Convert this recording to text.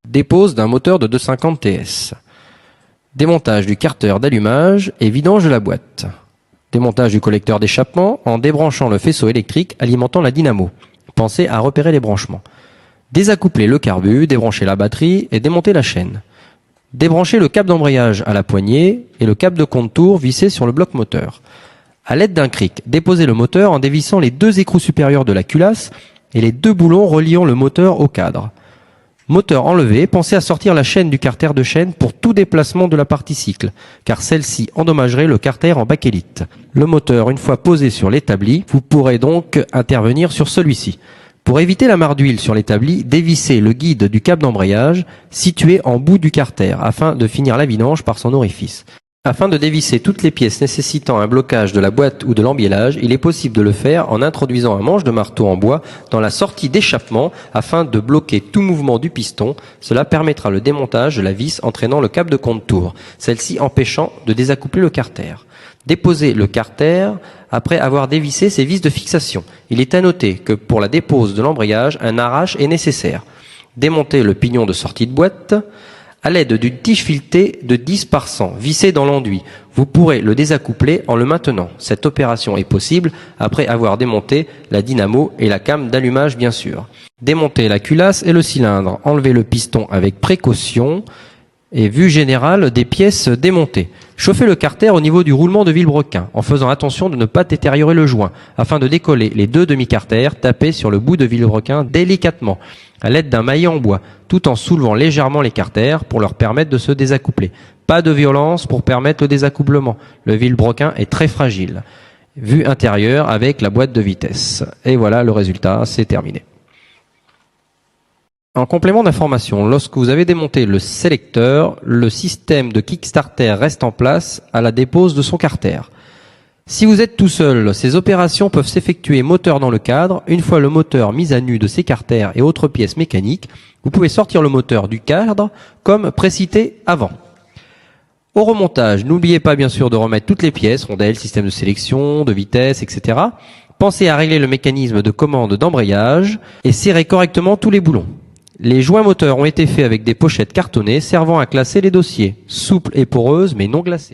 Dépose d'un moteur de 250 TS. Démontage du carter d'allumage et vidange de la boîte. Démontage du collecteur d'échappement en débranchant le faisceau électrique alimentant la dynamo. Pensez à repérer les branchements. Désaccoupler le carbu, débrancher la batterie et démonter la chaîne. Débrancher le câble d'embrayage à la poignée et le câble de contour vissé sur le bloc moteur. À l'aide d'un cric, déposez le moteur en dévissant les deux écrous supérieurs de la culasse et les deux boulons reliant le moteur au cadre. Moteur enlevé, pensez à sortir la chaîne du carter de chaîne pour tout déplacement de la partie cycle, car celle-ci endommagerait le carter en bakélite. Le moteur, une fois posé sur l'établi, vous pourrez donc intervenir sur celui-ci. Pour éviter la mare d'huile sur l'établi, dévissez le guide du câble d'embrayage situé en bout du carter afin de finir la vidange par son orifice. Afin de dévisser toutes les pièces nécessitant un blocage de la boîte ou de l'embiellage, il est possible de le faire en introduisant un manche de marteau en bois dans la sortie d'échappement afin de bloquer tout mouvement du piston. Cela permettra le démontage de la vis entraînant le câble de contour, celle-ci empêchant de désaccoupler le carter. Déposez le carter après avoir dévissé ses vis de fixation. Il est à noter que pour la dépose de l'embrayage, un arrache est nécessaire. Démontez le pignon de sortie de boîte. À l'aide d'une tige filetée de 10 par 100 vissée dans l'enduit, vous pourrez le désaccoupler en le maintenant. Cette opération est possible après avoir démonté la dynamo et la came d'allumage bien sûr. Démontez la culasse et le cylindre, enlevez le piston avec précaution et vue générale des pièces démontées. Chauffez le carter au niveau du roulement de vilebrequin en faisant attention de ne pas détériorer le joint. Afin de décoller les deux demi-carters, tapez sur le bout de vilebrequin délicatement à l'aide d'un maillet en bois, tout en soulevant légèrement les carters pour leur permettre de se désaccoupler. Pas de violence pour permettre le désaccouplement. Le vilebrequin est très fragile. Vue intérieure avec la boîte de vitesse. Et voilà le résultat, c'est terminé. En complément d'information, lorsque vous avez démonté le sélecteur, le système de Kickstarter reste en place à la dépose de son carter. Si vous êtes tout seul, ces opérations peuvent s'effectuer moteur dans le cadre. Une fois le moteur mis à nu de ses carters et autres pièces mécaniques, vous pouvez sortir le moteur du cadre comme précité avant. Au remontage, n'oubliez pas bien sûr de remettre toutes les pièces, rondelles, système de sélection, de vitesse, etc. Pensez à régler le mécanisme de commande d'embrayage et serrez correctement tous les boulons. Les joints moteurs ont été faits avec des pochettes cartonnées servant à classer les dossiers, souples et poreuses mais non glacées.